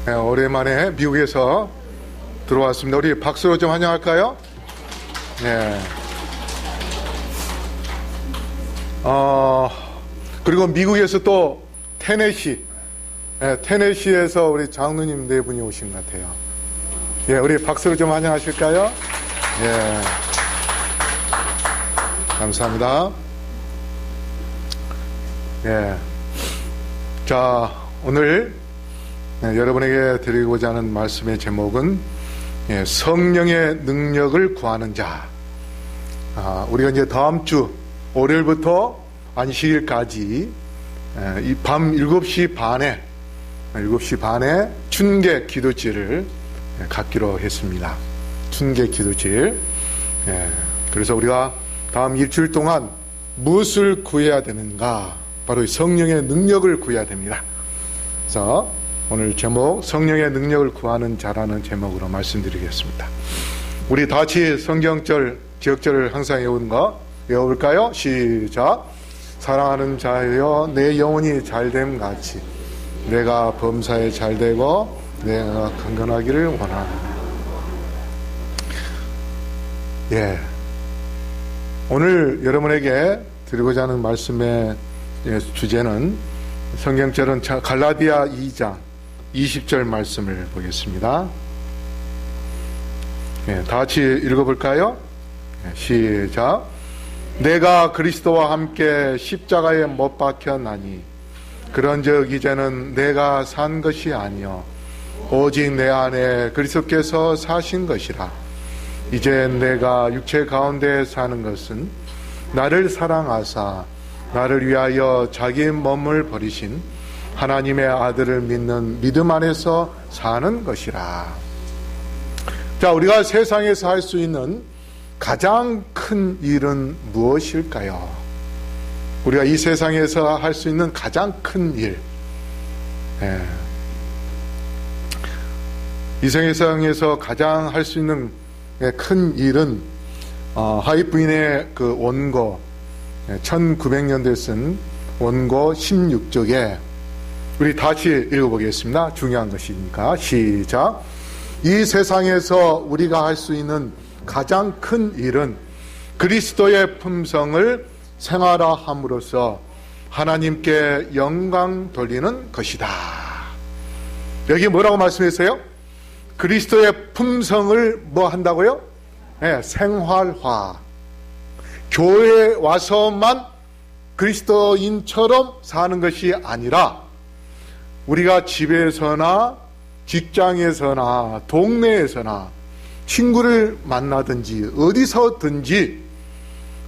오랜만에 미국에서 들어왔습니다. 우리 박수로 좀 환영할까요? 네. 그리고 미국에서 또 테네시에서 우리 장로님 네 분이 오신 것 같아요. 예, 우리 박수로 좀 환영하실까요? 예. 감사합니다. 예. 자, 오늘 여러분에게 드리고자 하는 말씀의 제목은 성령의 능력을 구하는 자. 우리가 이제 다음 주 월요일부터 안식일까지 이 밤 7시 반에 춘계 기도질을 갖기로 했습니다. 춘계 기도질. 그래서 우리가 다음 일주일 동안 무엇을 구해야 되는가? 바로 이 성령의 능력을 구해야 됩니다. 그래서 오늘 제목 성령의 능력을 구하는 자라는 제목으로 말씀드리겠습니다. 우리 다 같이 성경절 기억절을 항상 외우는 거 외워볼까요? 시작. 사랑하는 자여 내 영혼이 잘됨 같이 내가 범사에 잘되고 내가 강건하기를 원하노라. 예. 오늘 여러분에게 드리고자 하는 말씀의 주제는 성경절은 갈라디아 2장 20절 말씀을 보겠습니다. 다 같이 읽어볼까요? 시작. 내가 그리스도와 함께 십자가에 못 박혔나니 그런즉 이제는 내가 산 것이 아니요 오직 내 안에 그리스도께서 사신 것이라. 이제 내가 육체 가운데 사는 것은 나를 사랑하사 나를 위하여 자기 몸을 버리신 하나님의 아들을 믿는 믿음 안에서 사는 것이라. 자, 우리가 세상에서 할 수 있는 가장 큰 일은 무엇일까요? 우리가 이 세상에서 할 수 있는 가장 큰 일. 이 세상에서 가장 할 수 있는 큰 일은 하이브인의 그 원고 1900년대에 쓴 원고 16쪽에 우리 다시 읽어보겠습니다. 중요한 것이니까 시작. 이 세상에서 우리가 할 수 있는 가장 큰 일은 그리스도의 품성을 생활화함으로써 하나님께 영광 돌리는 것이다. 여기 뭐라고 말씀했어요? 그리스도의 품성을 뭐 한다고요? 생활화. 교회에 와서만 그리스도인처럼 사는 것이 아니라 우리가 집에서나 직장에서나 동네에서나 친구를 만나든지 어디서든지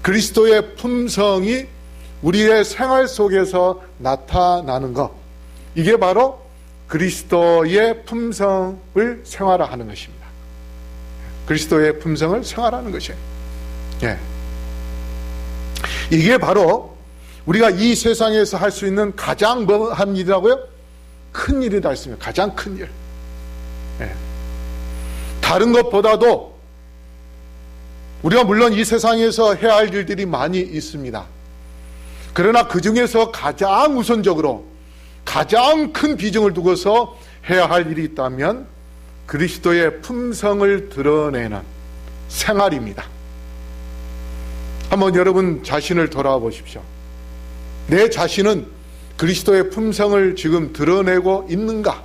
그리스도의 품성이 우리의 생활 속에서 나타나는 것, 이게 바로 그리스도의 품성을 생활화하는 것입니다. 그리스도의 품성을 생활하는 것이에요. 이게 바로 우리가 이 세상에서 할 수 있는 가장 뭐한 일이라고요? 큰 일이다 했습니다. 가장 큰 일. 다른 것보다도 우리가 물론 이 세상에서 해야 할 일들이 많이 있습니다. 그러나 그 중에서 가장 우선적으로 가장 큰 비중을 두고서 해야 할 일이 있다면 그리스도의 품성을 드러내는 생활입니다. 한번 여러분 자신을 돌아보십시오. 내 자신은 그리스도의 품성을 지금 드러내고 있는가?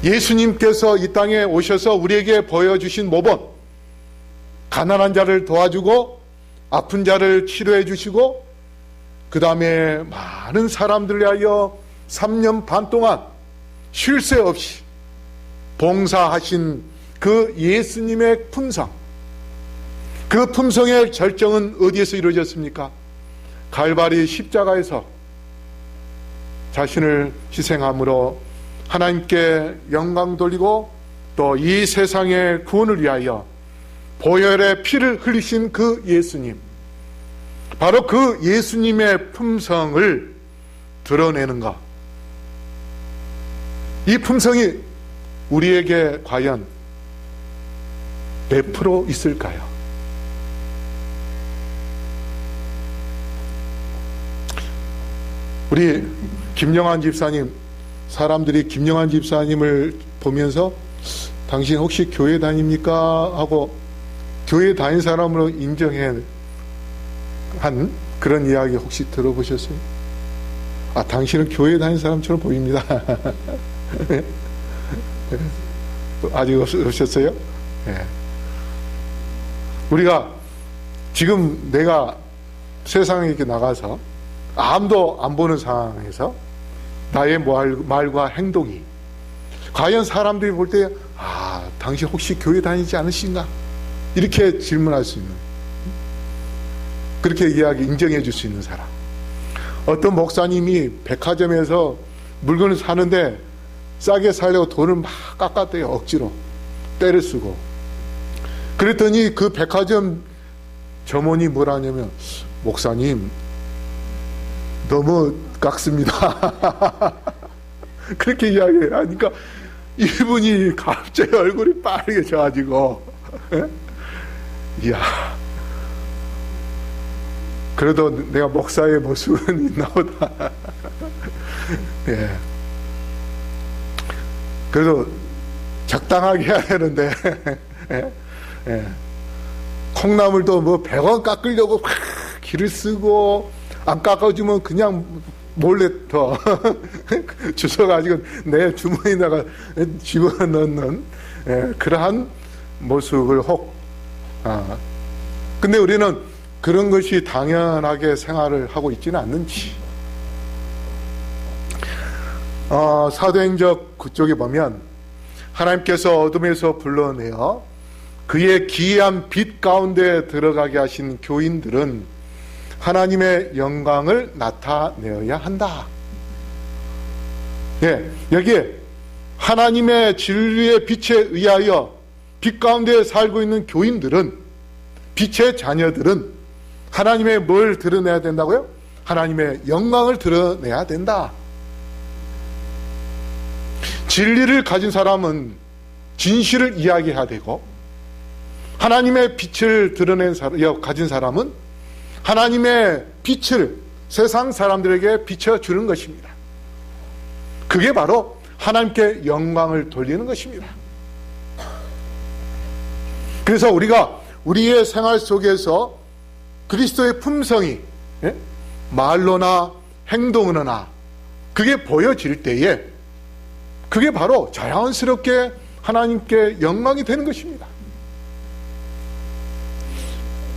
예수님께서 이 땅에 오셔서 우리에게 보여주신 모범, 가난한 자를 도와주고 아픈 자를 치료해 주시고 그 다음에 많은 사람들을 위하여 3년 반 동안 쉴 새 없이 봉사하신 그 예수님의 품성, 그 품성의 결정은 어디에서 이루어졌습니까? 갈바리 십자가에서 자신을 희생함으로 하나님께 영광 돌리고 또 이 세상의 구원을 위하여 보혈의 피를 흘리신 그 예수님, 바로 그 예수님의 품성을 드러내는 것, 이 품성이 우리에게 과연 몇 프로 있을까요? 우리 김영환 집사님, 사람들이 김영환 집사님을 보면서 당신 혹시 교회 다닙니까? 하고 교회 다닌 사람으로 인정해 한 그런 이야기 혹시 들어보셨어요? 아, 당신은 교회 다닌 사람처럼 보입니다. 아직 없으셨어요? 네. 우리가 지금 내가 세상에 이렇게 나가서 아무도 안 보는 상황에서 나의 말과 행동이 과연 사람들이 볼 때 당신 혹시 교회 다니지 않으신가? 이렇게 질문할 수 있는, 그렇게 인정해 줄 수 있는 사람. 어떤 목사님이 백화점에서 물건을 사는데 싸게 살려고 돈을 막 깎았대요. 억지로 때를 쓰고. 그랬더니 그 백화점 점원이 뭐라 하냐면, 목사님 너무 깎습니다. 그렇게 이야기하니까 이분이 갑자기 얼굴이 빨개져가지고, 이야, 그래도 내가 목사의 모습은 있나 보다. 예. 그래도 적당하게 해야 되는데, 예. 예. 콩나물도 뭐 100원 깎으려고 기를 쓰고, 안 깎아주면 그냥 몰래 더 주워가지고 내 주머니에다가 집어넣는, 예, 그러한 모습을 근데 우리는 그런 것이 당연하게 생활을 하고 있지는 않는지. 사도행전 그쪽에 보면 하나님께서 어둠에서 불러내어 그의 기이한 빛 가운데 들어가게 하신 교인들은 하나님의 영광을 나타내어야 한다. 예, 여기에 하나님의 진리의 빛에 의하여 빛 가운데 살고 있는 교인들은, 빛의 자녀들은 하나님의 뭘 드러내야 된다고요? 하나님의 영광을 드러내야 된다. 진리를 가진 사람은 진실을 이야기해야 되고, 하나님의 빛을 가진 사람은 하나님의 빛을 세상 사람들에게 비춰주는 것입니다. 그게 바로 하나님께 영광을 돌리는 것입니다. 그래서 우리가 우리의 생활 속에서 그리스도의 품성이, 예? 말로나 행동으로나 그게 보여질 때에 그게 바로 자연스럽게 하나님께 영광이 되는 것입니다.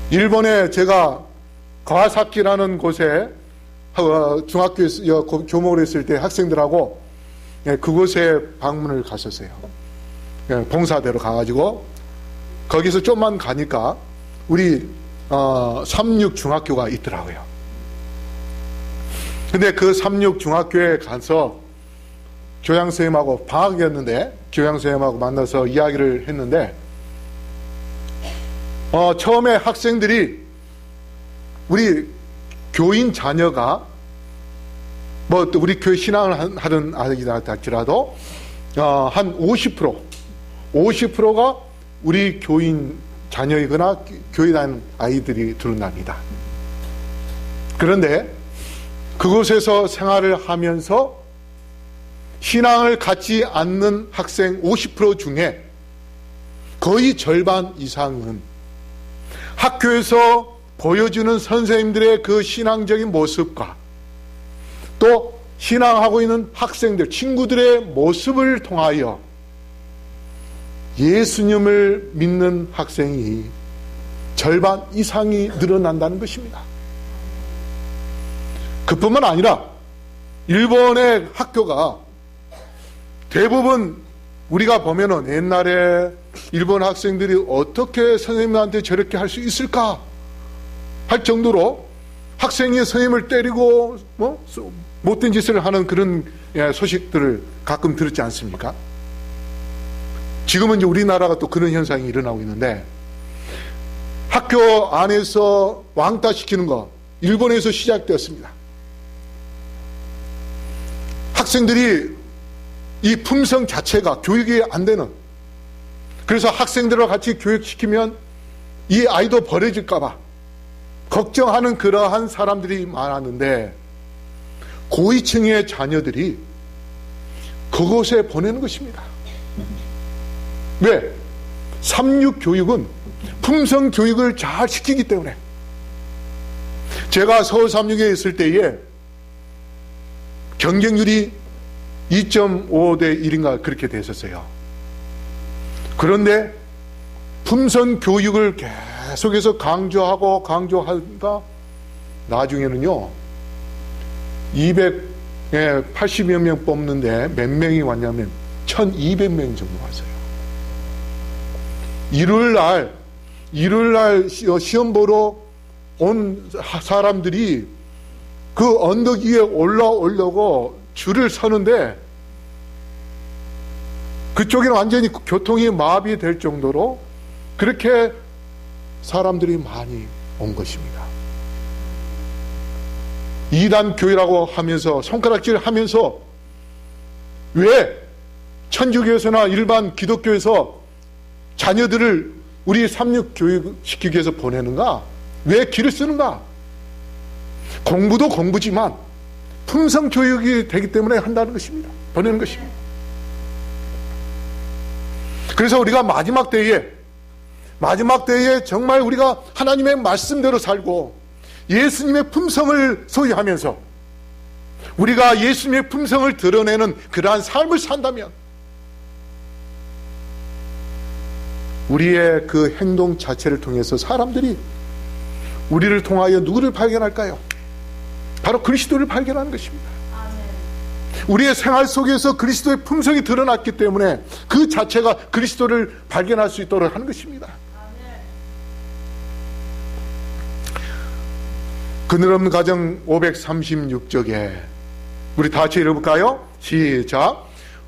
일본에 제가 가와사키라는 곳에 중학교에 교목을 했을 때 학생들하고 그곳에 방문을 갔었어요. 봉사대로 가가지고 거기서 좀만 가니까 우리 삼육 중학교가 있더라고요. 근데 그 삼육 중학교에 가서 교양선생님하고 방학이었는데 교양선생님하고 만나서 이야기를 했는데, 처음에 학생들이 우리 교인 자녀가 뭐 또 우리 교회 신앙을 하던 아이다 할지라도 한 50%가 우리 교인 자녀이거나 교회 다니는 아이들이 들어납니다. 그런데 그곳에서 생활을 하면서 신앙을 갖지 않는 학생 50% 중에 거의 절반 이상은 학교에서 보여주는 선생님들의 그 신앙적인 모습과 또 신앙하고 있는 학생들, 친구들의 모습을 통하여 예수님을 믿는 학생이 절반 이상이 늘어난다는 것입니다. 그뿐만 아니라 일본의 학교가 대부분 우리가 보면은 옛날에 일본 학생들이 어떻게 선생님한테 저렇게 할 수 있을까 할 정도로 학생이 선생님을 때리고 못된 짓을 하는 그런 소식들을 가끔 들었지 않습니까? 지금은 이제 우리나라가 또 그런 현상이 일어나고 있는데, 학교 안에서 왕따시키는 거 일본에서 시작되었습니다. 학생들이 이 품성 자체가 교육이 안 되는, 그래서 학생들과 같이 교육시키면 이 아이도 버려질까 봐 걱정하는 그러한 사람들이 많았는데, 고위층의 자녀들이 그곳에 보내는 것입니다. 왜? 삼육교육은 품성교육을 잘 시키기 때문에. 제가 서울 삼육에 있을 때에 경쟁률이 2.5대 1인가 그렇게 됐었어요. 그런데 품성교육을 계속해서 강조하다 나중에는요 280여 명 뽑는데 몇 명이 왔냐면 1200명 정도 왔어요. 일요일날 시험 보러 온 사람들이 그 언덕 위에 올라오려고 줄을 서는데 그쪽에는 완전히 교통이 마비될 정도로 그렇게 사람들이 많이 온 것입니다. 이단 교회라고 하면서 손가락질 하면서 왜 천주교에서나 일반 기독교에서 자녀들을 우리 삼육 교육 시키기 위해서 보내는가? 왜 길을 쓰는가? 공부도 공부지만 품성 교육이 되기 때문에 한다는 것입니다. 보내는 것입니다. 그래서 우리가 마지막 때에 정말 우리가 하나님의 말씀대로 살고 예수님의 품성을 소유하면서 우리가 예수님의 품성을 드러내는 그러한 삶을 산다면 우리의 그 행동 자체를 통해서 사람들이 우리를 통하여 누구를 발견할까요? 바로 그리스도를 발견하는 것입니다. 우리의 생활 속에서 그리스도의 품성이 드러났기 때문에 그 자체가 그리스도를 발견할 수 있도록 하는 것입니다. 그늘 없는 가정 536쪽에 우리 다 같이 읽어볼까요? 시작.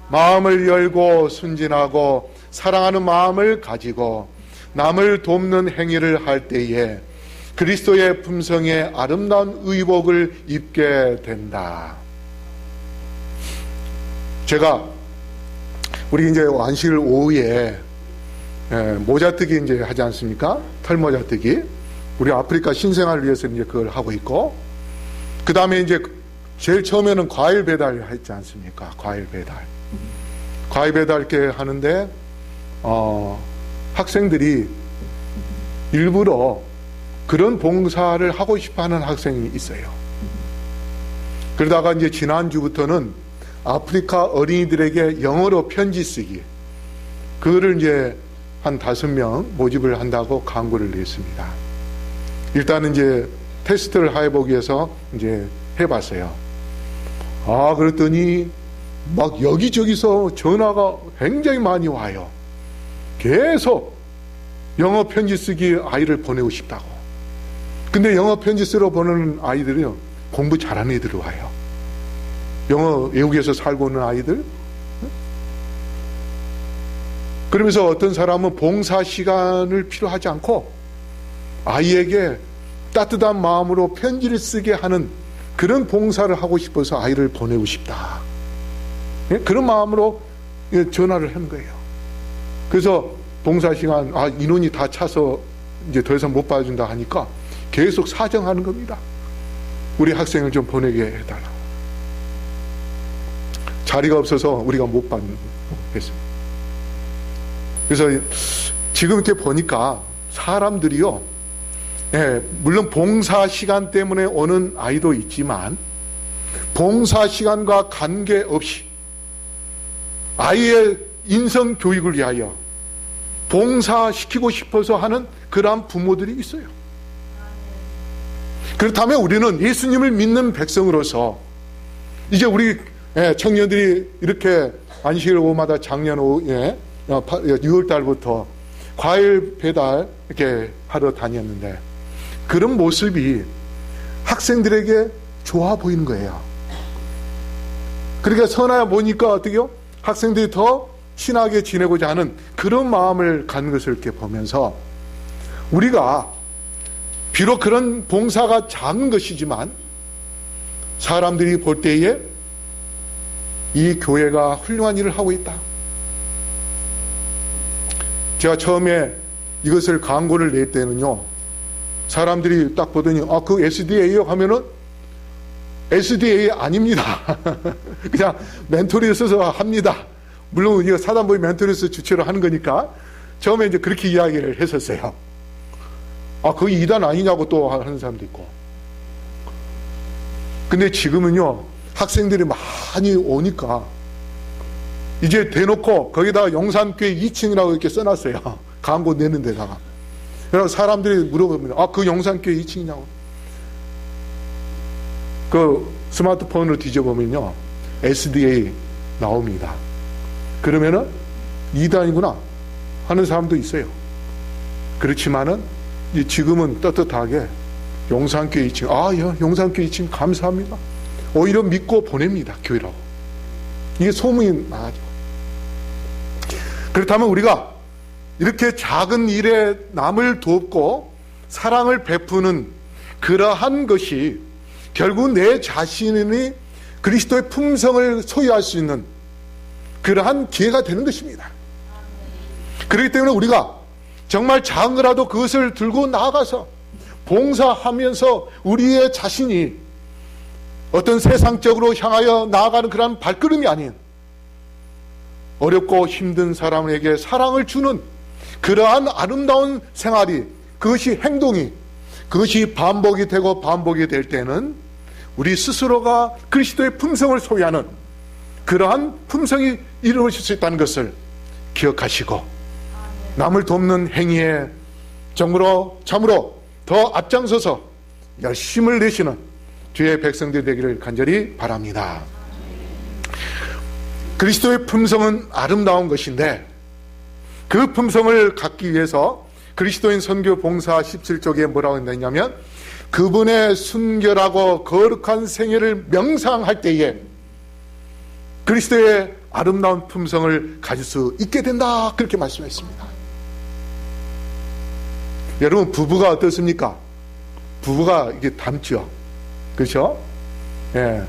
마음을 열고 순진하고 사랑하는 마음을 가지고 남을 돕는 행위를 할 때에 그리스도의 품성에 아름다운 의복을 입게 된다. 제가 우리 이제 안식일 오후에 모자뜨기 이제 하지 않습니까? 털모자뜨기. 우리 아프리카 신생아를 위해서 이제 그걸 하고 있고, 그 다음에 이제 제일 처음에는 과일 배달 했지 않습니까? 과일 배달 이렇게 하는데 학생들이 일부러 그런 봉사를 하고 싶어하는 학생이 있어요. 그러다가 이제 지난주부터는 아프리카 어린이들에게 영어로 편지 쓰기, 그거를 이제 한 5명 모집을 한다고 광고를 냈습니다. 일단은 이제 테스트를 해보기 위해서 이제 해봤어요. 그랬더니 막 여기저기서 전화가 굉장히 많이 와요. 계속 영어 편지 쓰기 아이를 보내고 싶다고. 근데 영어 편지 쓰러 보내는 아이들이요, 공부 잘하는 애들이 와요. 영어 외국에서 살고 있는 아이들. 그러면서 어떤 사람은 봉사 시간을 필요하지 않고 아이에게 따뜻한 마음으로 편지를 쓰게 하는 그런 봉사를 하고 싶어서 아이를 보내고 싶다, 그런 마음으로 전화를 한 거예요. 그래서 봉사 시간 인원이 다 차서 이제 더 이상 못 봐준다 하니까 계속 사정하는 겁니다. 우리 학생을 좀 보내게 해달라고. 자리가 없어서 우리가 못 받겠습니다. 그래서 지금 이렇게 보니까 사람들이요, 물론 봉사 시간 때문에 오는 아이도 있지만 봉사 시간과 관계없이 아이의 인성 교육을 위하여 봉사시키고 싶어서 하는 그러한 부모들이 있어요. 그렇다면 우리는 예수님을 믿는 백성으로서 이제 우리 청년들이 이렇게 안식일 오후마다 작년 오후에 6월 달부터 과일 배달 이렇게 하러 다녔는데 그런 모습이 학생들에게 좋아 보이는 거예요. 그러니까 선하여 보니까 어떻게요? 학생들이 더 친하게 지내고자 하는 그런 마음을 갖는 것을 이렇게 보면서 우리가 비록 그런 봉사가 작은 것이지만 사람들이 볼 때에 이 교회가 훌륭한 일을 하고 있다. 제가 처음에 이것을 광고를 낼 때는요, 사람들이 딱 보더니 그 SDA요 하면은 SDA 아닙니다. 그냥 멘토리에 써서 합니다. 물론 이거 사단법인 멘토리에서 주최를 하는 거니까 처음에 이제 그렇게 이야기를 했었어요. 아, 그게 이단 아니냐고 또 하는 사람도 있고. 근데 지금은요, 학생들이 많이 오니까 이제 대놓고 거기다가 용산교회 2층이라고 이렇게 써놨어요. 광고 내는 데다가. 그래서 사람들이 물어봅니다. 아, 그 용산교회 2층이냐고. 그 스마트폰으로 뒤져보면요, SDA 나옵니다. 그러면은 2단이구나 하는 사람도 있어요. 그렇지만은 지금은 떳떳하게 용산교회 2층, 용산교회 2층 감사합니다. 오히려 믿고 보냅니다, 교회라고. 이게 소문이 나죠. 그렇다면 우리가 이렇게 작은 일에 남을 돕고 사랑을 베푸는 그러한 것이 결국 내 자신이 그리스도의 품성을 소유할 수 있는 그러한 기회가 되는 것입니다. 그렇기 때문에 우리가 정말 작은 거라도 그것을 들고 나아가서 봉사하면서 우리의 자신이 어떤 세상적으로 향하여 나아가는 그런 발걸음이 아닌 어렵고 힘든 사람에게 사랑을 주는 그러한 아름다운 생활이, 그것이 행동이, 그것이 반복이 되고 반복이 될 때는 우리 스스로가 그리스도의 품성을 소유하는 그러한 품성이 이루어질 수 있다는 것을 기억하시고 남을 돕는 행위에 참으로 더 앞장서서 열심을 내시는 주의 백성들이 되기를 간절히 바랍니다. 그리스도의 품성은 아름다운 것인데 그 품성을 갖기 위해서 그리스도인 선교 봉사 17쪽에 뭐라고 했냐면 그분의 순결하고 거룩한 생애를 명상할 때에 그리스도의 아름다운 품성을 가질 수 있게 된다, 그렇게 말씀했습니다. 여러분, 부부가 어떻습니까? 부부가 이게 닮죠. 그렇죠? 예.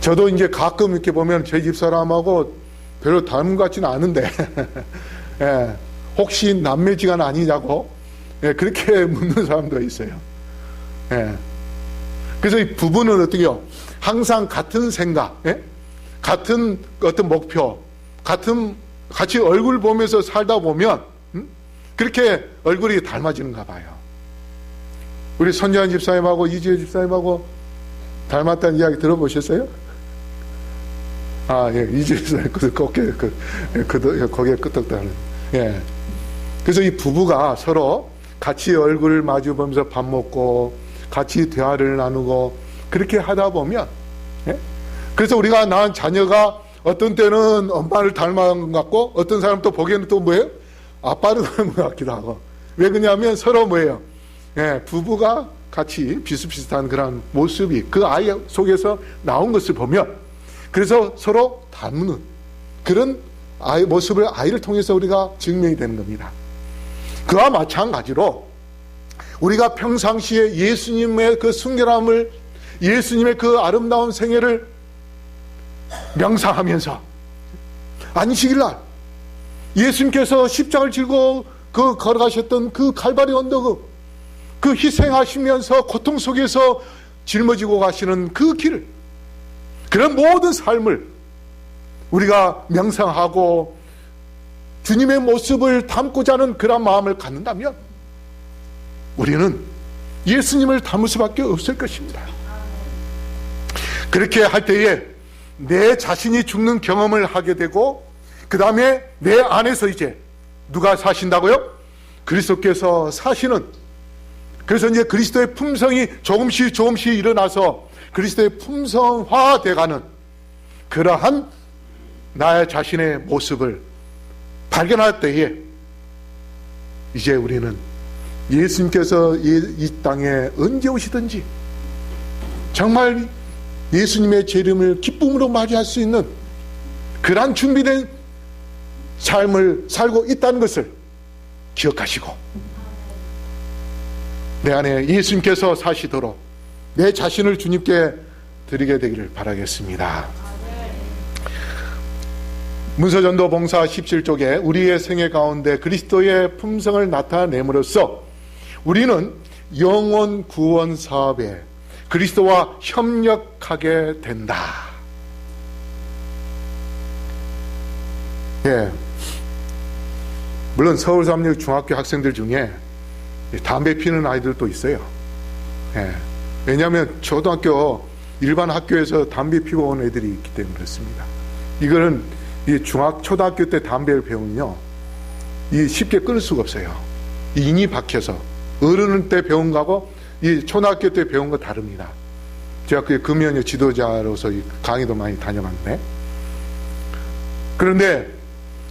저도 이제 가끔 이렇게 보면 제 집사람하고 별로 닮은 것 같지는 않은데 예. 혹시 남매지간 아니냐고 예. 그렇게 묻는 사람도 있어요. 예. 그래서 이 부부는 어떻게 해요? 항상 같은 생각, 예? 같은 어떤 목표, 같이 얼굴 보면서 살다 보면 그렇게 얼굴이 닮아지는가 봐요. 우리 선재한 집사님하고 이지혜 집사님하고 닮았다는 이야기 들어보셨어요? 아, 예, 이지혜 집사님 거기에 끄떡다는. 예. 그래서 이 부부가 서로 같이 얼굴을 마주 보면서 밥 먹고 같이 대화를 나누고 그렇게 하다 보면, 예? 그래서 우리가 낳은 자녀가 어떤 때는 엄마를 닮은 것 같고 어떤 사람 또 보기에는 또 뭐예요? 아빠를 닮은 것 같기도 하고. 왜 그러냐면 서로 뭐예요? 예, 부부가 같이 비슷비슷한 그런 모습이 그 아이 속에서 나온 것을 보면 그래서 서로 닮는 그런 아이 모습을 아이를 통해서 우리가 증명이 되는 겁니다. 그와 마찬가지로 우리가 평상시에 예수님의 그 순결함을, 예수님의 그 아름다운 생애를 명상하면서 안식일날 예수님께서 십자가를 지고 그 걸어가셨던 그 갈바리 언덕, 그 희생하시면서 고통 속에서 짊어지고 가시는 그 길을, 그런 모든 삶을 우리가 명상하고 주님의 모습을 담고자 하는 그런 마음을 갖는다면 우리는 예수님을 닮을 수밖에 없을 것입니다. 그렇게 할 때에 내 자신이 죽는 경험을 하게 되고 그 다음에 내 안에서 이제 누가 사신다고요? 그리스도께서 사시는, 그래서 이제 그리스도의 품성이 조금씩 일어나서 그리스도의 품성화 돼가는 그러한 나의 자신의 모습을 발견할 때에 이제 우리는 예수님께서 이 땅에 언제 오시든지 정말 예수님의 재림을 기쁨으로 맞이할 수 있는 그러한 준비된 삶을 살고 있다는 것을 기억하시고 내 안에 예수님께서 사시도록 내 자신을 주님께 드리게 되기를 바라겠습니다. 문서전도 봉사 17쪽에 우리의 생애 가운데 그리스도의 품성을 나타내므로써 우리는 영혼 구원 사업에 그리스도와 협력하게 된다. 예. 물론 서울삼육 중학교 학생들 중에 담배 피는 아이들도 있어요. 예. 왜냐하면 초등학교 일반 학교에서 담배 피고 온 애들이 있기 때문에 그렇습니다. 이거는 이 초등학교 때 담배를 배우면요, 이 쉽게 끊을 수가 없어요. 이 인이 박혀서. 어른 때 배운 거하고 이 초등학교 때 배운 거 다릅니다. 제가 그 금연의 지도자로서 강의도 많이 다녀봤는데, 그런데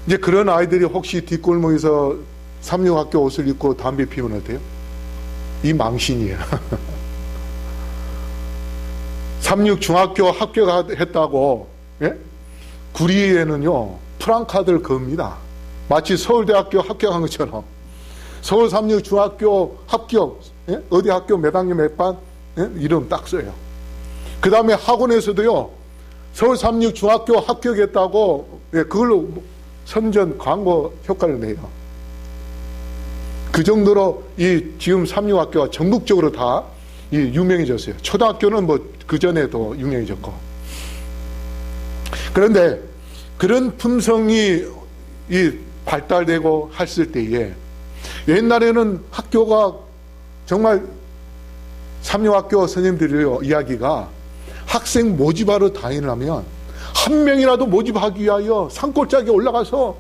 이제 그런 아이들이 혹시 뒷골목에서 삼육학교 옷을 입고 담배 피우면 어때요? 이 망신이에요. 삼육중학교 합격했다고, 예? 구리에는요 프랑카드를 겁니다. 마치 서울대학교 합격한 것처럼. 서울 삼육중학교 합격, 예? 어디 학교 몇 학년 몇 반, 예? 이름 딱 써요. 그 다음에 학원에서도요 서울 삼육중학교 합격했다고, 예, 그걸로 선전 광고 효과를 내요. 그 정도로 이 지금 삼육학교가 전국적으로 다 유명해졌어요. 초등학교는 뭐 그 전에도 유명해졌고. 그런데 그런 품성이 발달되고 했을 때에, 옛날에는 학교가 정말 삼육학교 선생님들의 이야기가 학생 모집하러 다니려면 한 명이라도 모집하기 위하여 산골짜기에 올라가서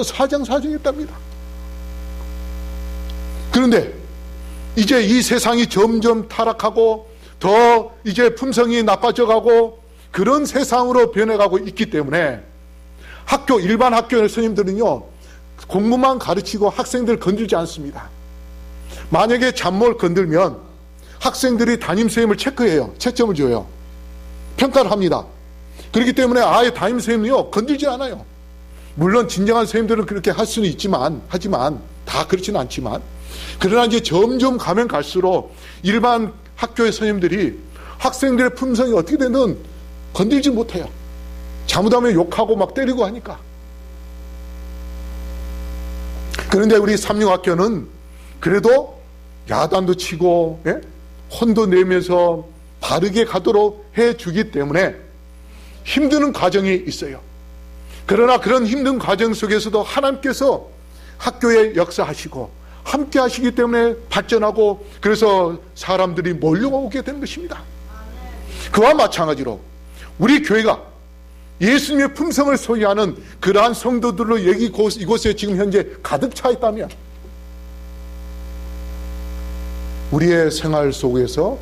사정했답니다. 그런데 이제 이 세상이 점점 타락하고 더 이제 품성이 나빠져가고 그런 세상으로 변해가고 있기 때문에 일반 학교 선생님들은요 공부만 가르치고 학생들 건들지 않습니다. 만약에 잡목을 건들면 학생들이 담임선생님을 체크해요. 채점을 줘요. 평가를 합니다. 그렇기 때문에 아예 담임선생님이요 건들지 않아요. 물론 진정한 선생님들은 그렇게 할 수는 하지만 다 그렇지는 않지만, 그러나 이제 점점 가면 갈수록 일반 학교의 선생님들이 학생들의 품성이 어떻게 되든 건들지 못해요. 잘못하면 욕하고 막 때리고 하니까. 그런데 우리 삼육학교는 그래도 야단도 치고, 예? 혼도 내면서 바르게 가도록 해주기 때문에 힘드는 과정이 있어요. 그러나 그런 힘든 과정 속에서도 하나님께서 학교에 역사하시고 함께 하시기 때문에 발전하고, 그래서 사람들이 몰려오게 된 것입니다. 그와 마찬가지로 우리 교회가 예수님의 품성을 소유하는 그러한 성도들로 이곳에 지금 현재 가득 차 있다면, 우리의 생활 속에서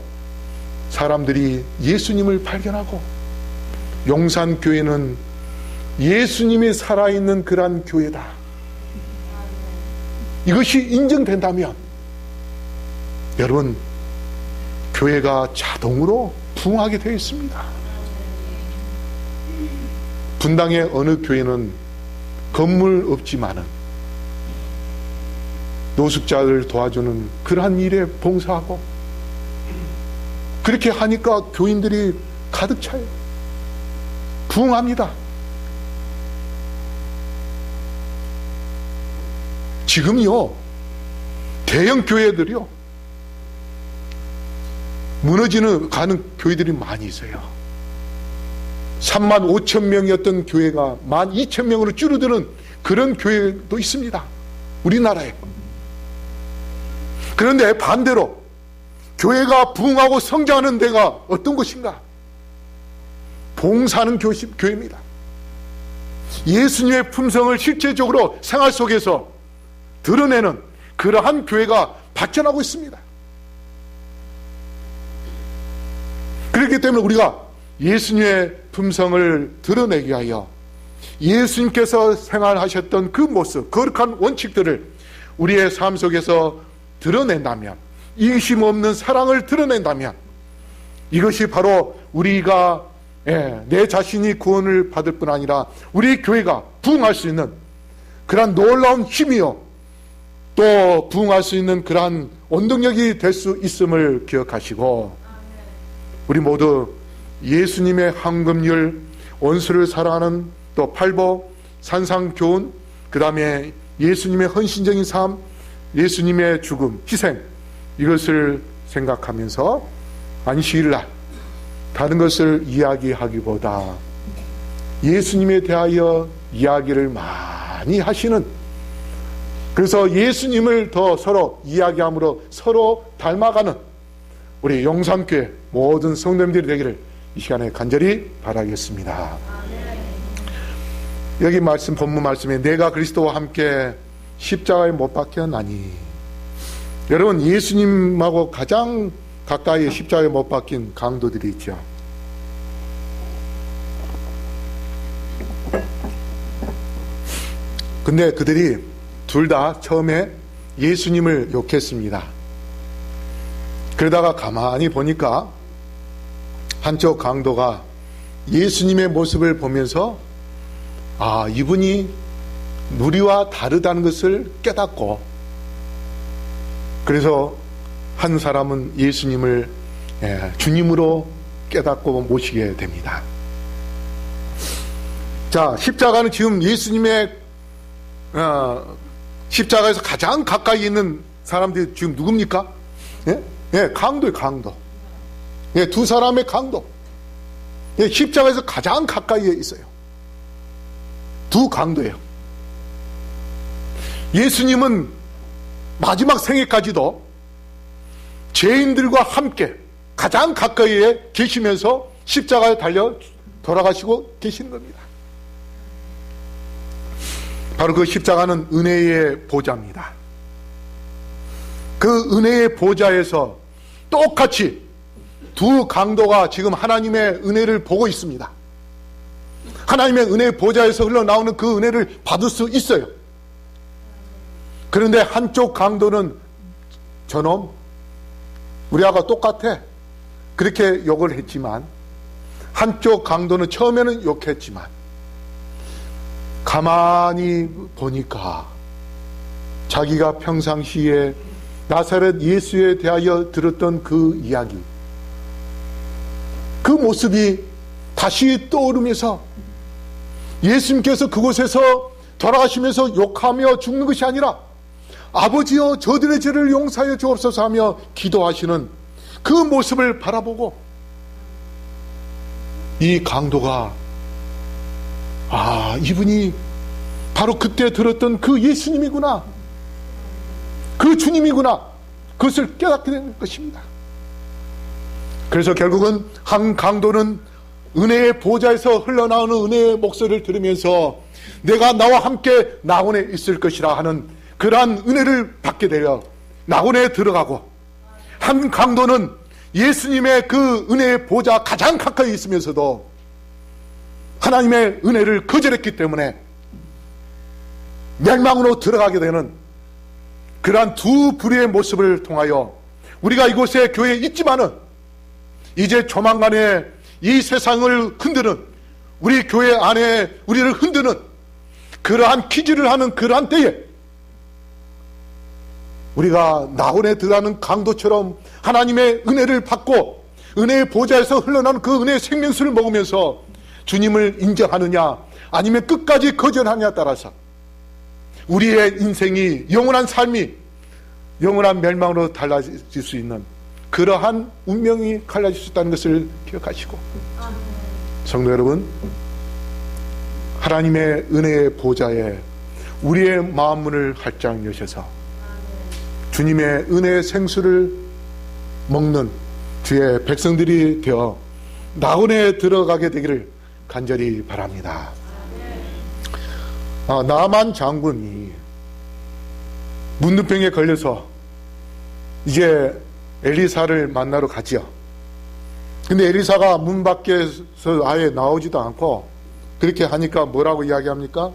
사람들이 예수님을 발견하고, 용산교회는 예수님이 살아있는 그러한 교회다, 이것이 인정된다면 여러분, 교회가 자동으로 부흥하게 되어 있습니다. 분당의 어느 교회는 건물 없지만은 노숙자를 도와주는 그러한 일에 봉사하고, 그렇게 하니까 교인들이 가득 차요. 부흥합니다. 지금요 대형 교회들이요 무너지는 가는 교회들이 많이 있어요. 35,000명이었던 교회가 12,000명으로 줄어드는 그런 교회도 있습니다, 우리나라에. 그런데 반대로 교회가 부흥하고 성장하는 데가 어떤 것인가? 봉사하는 교회입니다. 예수님의 품성을 실제적으로 생활 속에서 드러내는 그러한 교회가 발전하고 있습니다. 그렇기 때문에 우리가 예수님의 품성을 드러내기 위하여 예수님께서 생활하셨던 그 모습, 거룩한 원칙들을 우리의 삶 속에서 드러낸다면, 이기심 없는 사랑을 드러낸다면, 이것이 바로 우리가 내 자신이 구원을 받을 뿐 아니라 우리 교회가 부흥할 수 있는 그러한 놀라운 힘이요, 또 부흥할 수 있는 그러한 원동력이 될 수 있음을 기억하시고, 우리 모두 예수님의 황금률, 원수를 사랑하는 또 팔복, 산상교훈, 그 다음에 예수님의 헌신적인 삶, 예수님의 죽음, 희생, 이것을 생각하면서 안식일날 다른 것을 이야기하기보다 예수님에 대하여 이야기를 많이 하시는, 그래서 예수님을 더 서로 이야기함으로 서로 닮아가는 우리 용산교회 모든 성도님들이 되기를 이 시간에 간절히 바라겠습니다. 여기 말씀, 본문 말씀에 내가 그리스도와 함께 십자가에 못 박혔나니, 여러분 예수님하고 가장 가까이 십자가에 못 박힌 강도들이 있죠. 근데 그들이 둘 다 처음에 예수님을 욕했습니다. 그러다가 가만히 보니까 한쪽 강도가 예수님의 모습을 보면서 아, 이분이 우리와 다르다는 것을 깨닫고, 그래서 한 사람은 예수님을 주님으로 깨닫고 모시게 됩니다. 자, 십자가는 지금 예수님의 십자가에서 가장 가까이 있는 사람들이 지금 누굽니까? 강도예요, 강도. 두 사람의 강도. 십자가에서 가장 가까이에 있어요. 두 강도예요. 예수님은 마지막 생애까지도 죄인들과 함께 가장 가까이에 계시면서 십자가에 달려 돌아가시고 계시는 겁니다. 바로 그 십자가는 은혜의 보좌입니다. 그 은혜의 보좌에서 똑같이 두 강도가 지금 하나님의 은혜를 보고 있습니다. 하나님의 은혜의 보좌에서 흘러나오는 그 은혜를 받을 수 있어요. 그런데 한쪽 강도는 저놈, 우리하고 똑같아, 그렇게 욕을 했지만, 한쪽 강도는 처음에는 욕했지만 가만히 보니까 자기가 평상시에 나사렛 예수에 대하여 들었던 그 이야기, 그 모습이 다시 떠오르면서 예수님께서 그곳에서 돌아가시면서 욕하며 죽는 것이 아니라 아버지여 저들의 죄를 용서하여 주옵소서 하며 기도하시는 그 모습을 바라보고 이 강도가 아, 이분이 바로 그때 들었던 그 예수님이구나, 그 주님이구나, 그것을 깨닫게 된 것입니다. 그래서 결국은 한 강도는 은혜의 보좌에서 흘러나오는 은혜의 목소리를 들으면서 내가 나와 함께 낙원에 있을 것이라 하는 그러한 은혜를 받게 되어 낙원에 들어가고, 한 강도는 예수님의 그 은혜의 보좌 가장 가까이 있으면서도 하나님의 은혜를 거절했기 때문에 멸망으로 들어가게 되는 그러한 두 부류의 모습을 통하여 우리가 이곳에 교회에 있지만은 이제 조만간에 이 세상을 흔드는, 우리 교회 안에 우리를 흔드는 그러한 기질을 하는 그러한 때에 우리가 낙원에 들어가는 강도처럼 하나님의 은혜를 받고 은혜의 보좌에서 흘러나오는 그 은혜의 생명수를 먹으면서 주님을 인정하느냐 아니면 끝까지 거절하느냐에 따라서 우리의 인생이, 영원한 삶이 영원한 멸망으로 달라질 수 있는 그러한 운명이 갈라질 수 있다는 것을 기억하시고, 성도 여러분, 하나님의 은혜의 보좌에 우리의 마음문을 활짝 여셔서 주님의 은혜의 생수를 먹는 주의 백성들이 되어 낙원에 들어가게 되기를 간절히 바랍니다. 나만 장군이 문둥병에 걸려서 이제 엘리사를 만나러 가지요. 근데 엘리사가 문 밖에서 아예 나오지도 않고 그렇게 하니까 뭐라고 이야기합니까?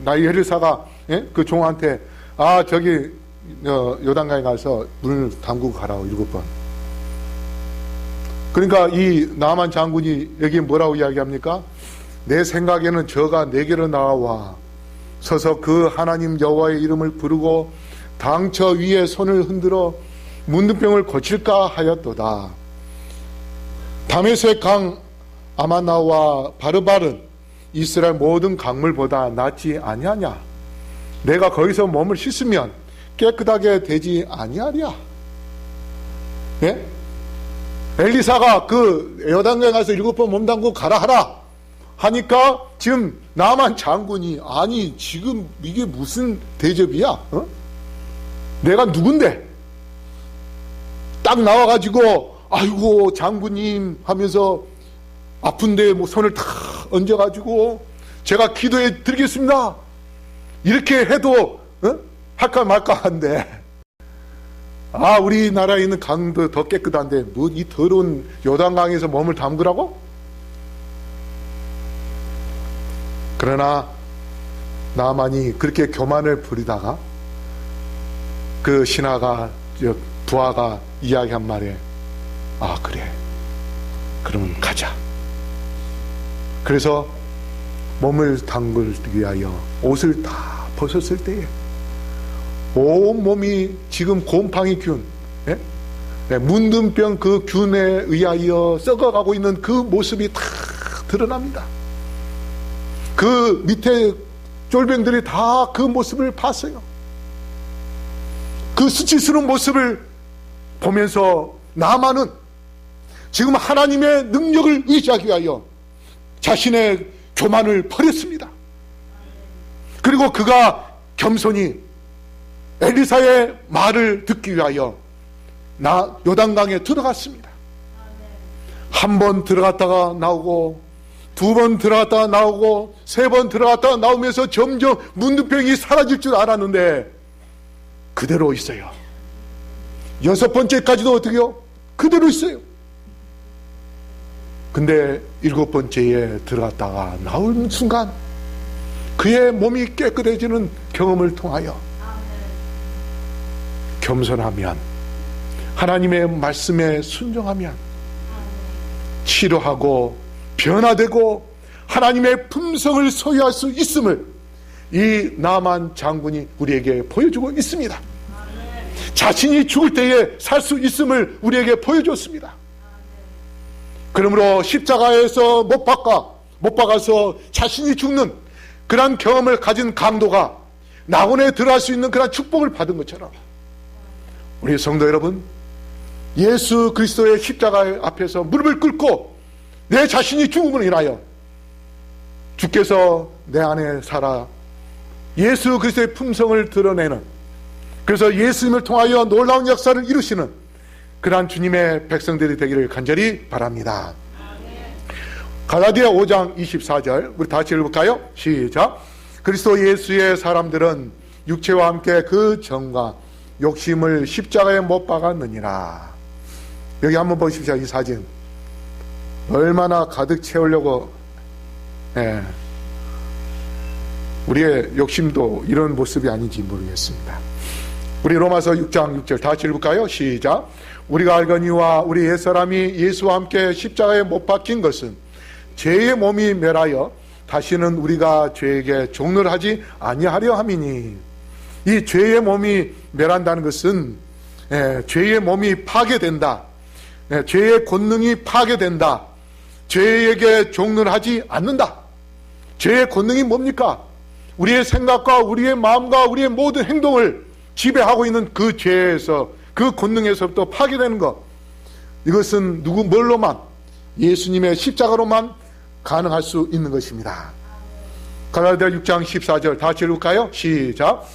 나의 엘리사가 그 종한테 저기 요단강에 가서 문을 담그고 가라고 7번. 그러니까 이 나만 장군이 여기 뭐라고 이야기합니까? 내 생각에는 저가 내게로 나와 서서 그 하나님 여호와의 이름을 부르고 당처 위에 손을 흔들어 문둥병을 고칠까 하였도다. 다메섹 강 아마나와 바르발은 이스라엘 모든 강물보다 낫지 아니하냐? 내가 거기서 몸을 씻으면 깨끗하게 되지 아니하랴? 예? 엘리사가 그 요단강에 가서 7번 몸 담고 가라 하라 하니까 지금 나만 장군이 아니 지금 이게 무슨 대접이야? 어? 내가 누군데? 딱 나와가지고 아이고 장군님 하면서 아픈데 뭐 손을 탁 얹어가지고 제가 기도해 드리겠습니다. 이렇게 해도 할까 말까 한데 우리나라에 있는 강도 더 깨끗한데 뭐 이 더러운 요단강에서 몸을 담그라고? 그러나 나만이 그렇게 교만을 부리다가 그 신하가 부하가 이야기한 말에 그래 그러면 가자. 그래서 몸을 담그기 위하여 옷을 다 벗었을 때에 온몸이 지금 곰팡이 균, 문둥병 그 균에 의하여 썩어가고 있는 그 모습이 다 드러납니다. 그 밑에 쫄병들이 다 그 모습을 봤어요. 그 수치스러운 모습을 보면서 나만은 지금 하나님의 능력을 의지하기 위하여 자신의 교만을 버렸습니다. 그리고 그가 겸손히 엘리사의 말을 듣기 위하여 요단강에 들어갔습니다. 한 번 들어갔다가 나오고 2번 들어갔다가 나오고 3번 들어갔다가 나오면서 점점 문둥병이 사라질 줄 알았는데 그대로 있어요. 6번째까지도 어떻게요? 그대로 있어요. 근데 7번째에 들어갔다가 나온 순간 그의 몸이 깨끗해지는 경험을 통하여 겸손하면 하나님의 말씀에 순종하면 치료하고 변화되고 하나님의 품성을 소유할 수 있음을 이 나만 장군이 우리에게 보여주고 있습니다. 자신이 죽을 때에 살 수 있음을 우리에게 보여줬습니다. 그러므로 십자가에서 못 박아서 자신이 죽는 그런 경험을 가진 강도가 낙원에 들어갈 수 있는 그런 축복을 받은 것처럼 우리 성도 여러분, 예수 그리스도의 십자가 앞에서 무릎을 꿇고 내 자신이 죽음으로 인하여 주께서 내 안에 살아 예수 그리스도의 품성을 드러내는, 그래서 예수님을 통하여 놀라운 역사를 이루시는 그러한 주님의 백성들이 되기를 간절히 바랍니다. 갈라디아 5장 24절 우리 다시 읽어볼까요? 시작. 그리스도 예수의 사람들은 육체와 함께 그 정과 욕심을 십자가에 못 박았느니라. 여기 한번 보십시오. 이 사진 얼마나 가득 채우려고 우리의 욕심도 이런 모습이 아닌지 모르겠습니다. 우리 로마서 6장 6절 다시 읽을까요? 시작. 우리가 알거니와 우리 옛사람이 예수와 함께 십자가에 못 박힌 것은 죄의 몸이 멸하여 다시는 우리가 죄에게 종노를 하지 아니하려 함이니. 이 죄의 몸이 멸한다는 것은 죄의 몸이 파괴된다, 죄의 권능이 파괴된다, 죄에게 종노를 하지 않는다. 죄의 권능이 뭡니까? 우리의 생각과 우리의 마음과 우리의 모든 행동을 지배하고 있는 그 죄에서, 그 권능에서부터 파괴되는 것, 이것은 뭘로만? 예수님의 십자가로만 가능할 수 있는 것입니다. 갈라디아 6장 14절 다시 읽을까요? 시작.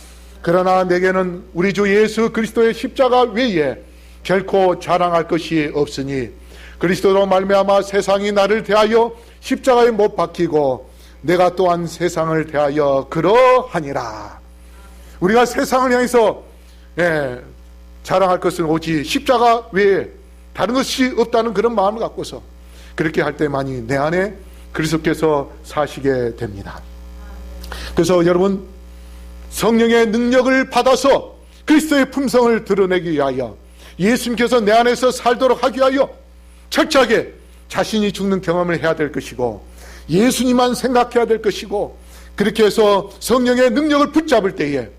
그러나 내게는 우리 주 예수 그리스도의 십자가 외에 결코 자랑할 것이 없으니 그리스도로 말미암아 세상이 나를 대하여 십자가에 못 박히고 내가 또한 세상을 대하여 그러하니라. 우리가 세상을 향해서 자랑할 것은 오직 십자가 외에 다른 것이 없다는 그런 마음을 갖고서 그렇게 할 때만이 내 안에 그리스도께서 사시게 됩니다. 그래서 여러분, 성령의 능력을 받아서 그리스도의 품성을 드러내기 위하여 예수님께서 내 안에서 살도록 하기 위하여 철저하게 자신이 죽는 경험을 해야 될 것이고 예수님만 생각해야 될 것이고, 그렇게 해서 성령의 능력을 붙잡을 때에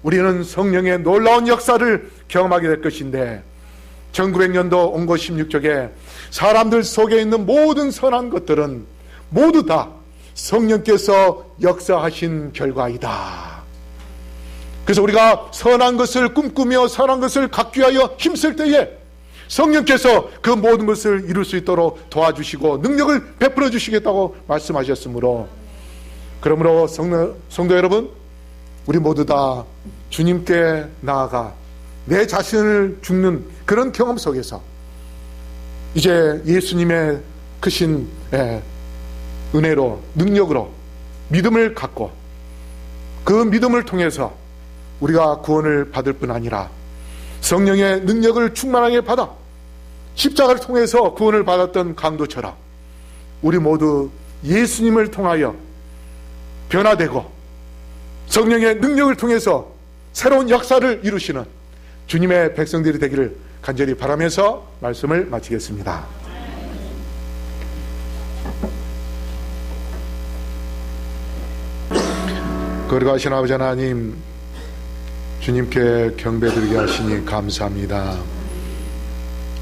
우리는 성령의 놀라운 역사를 경험하게 될 것인데, 1900년도 온고 16쪽에 사람들 속에 있는 모든 선한 것들은 모두 다 성령께서 역사하신 결과이다. 그래서 우리가 선한 것을 꿈꾸며 선한 것을 갖기 위하여 힘쓸 때에 성령께서 그 모든 것을 이룰 수 있도록 도와주시고 능력을 베풀어 주시겠다고 말씀하셨으므로, 그러므로 성도 여러분, 우리 모두 다 주님께 나아가 내 자신을 죽는 그런 경험 속에서 이제 예수님의 크신 은혜로, 능력으로 믿음을 갖고 그 믿음을 통해서 우리가 구원을 받을 뿐 아니라 성령의 능력을 충만하게 받아 십자가를 통해서 구원을 받았던 강도처럼 우리 모두 예수님을 통하여 변화되고 성령의 능력을 통해서 새로운 역사를 이루시는 주님의 백성들이 되기를 간절히 바라면서 말씀을 마치겠습니다. 거룩하신 아버지 하나님, 주님께 경배드리게 하시니 감사합니다.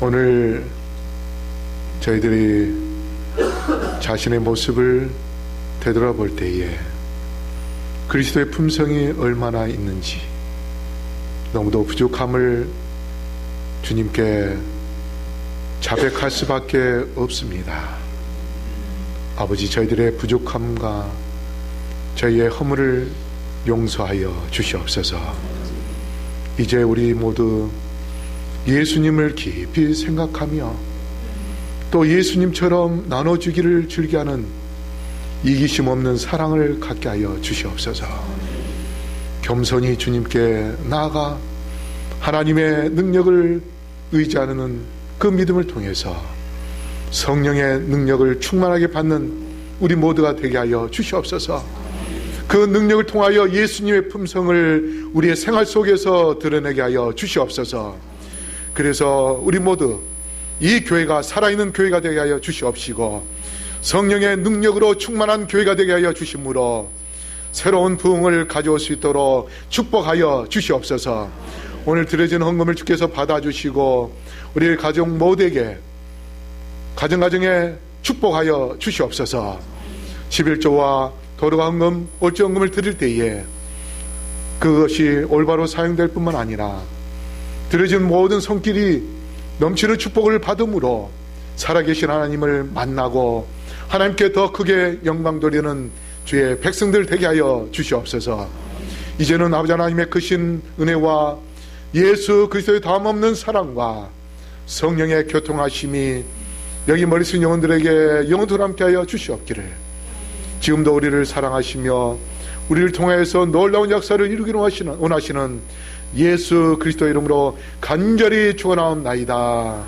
오늘 저희들이 자신의 모습을 되돌아볼 때에 그리스도의 품성이 얼마나 있는지, 너무도 부족함을 주님께 자백할 수밖에 없습니다. 아버지, 저희들의 부족함과 저희의 허물을 용서하여 주시옵소서. 이제 우리 모두 예수님을 깊이 생각하며 또 예수님처럼 나눠주기를 즐겨하는 이기심 없는 사랑을 갖게 하여 주시옵소서. 겸손히 주님께 나아가 하나님의 능력을 의지하는 그 믿음을 통해서 성령의 능력을 충만하게 받는 우리 모두가 되게 하여 주시옵소서. 그 능력을 통하여 예수님의 품성을 우리의 생활 속에서 드러내게 하여 주시옵소서. 그래서 우리 모두 이 교회가 살아있는 교회가 되게 하여 주시옵시고 성령의 능력으로 충만한 교회가 되게 하여 주심으로 새로운 부흥을 가져올 수 있도록 축복하여 주시옵소서. 오늘 드려진 헌금을 주께서 받아주시고 우리 가정 모두에게 가정에 축복하여 주시옵소서. 11조와 도로가 헌금, 올지 헌금을 드릴 때에 그것이 올바로 사용될 뿐만 아니라 드려진 모든 손길이 넘치는 축복을 받음으로 살아계신 하나님을 만나고 하나님께 더 크게 영광 돌리는 주의 백성들 되게 하여 주시옵소서. 이제는 아버지 하나님의 크신 은혜와 예수 그리스도의 다함없는 사랑과 성령의 교통하심이 여기 머리 숙인 영혼들에게 영원토록 함께 하여 주시옵기를, 지금도 우리를 사랑하시며 우리를 통해서 놀라운 역사를 이루기로 원하시는 예수 그리스도 이름으로 간절히 축원하옵나이다.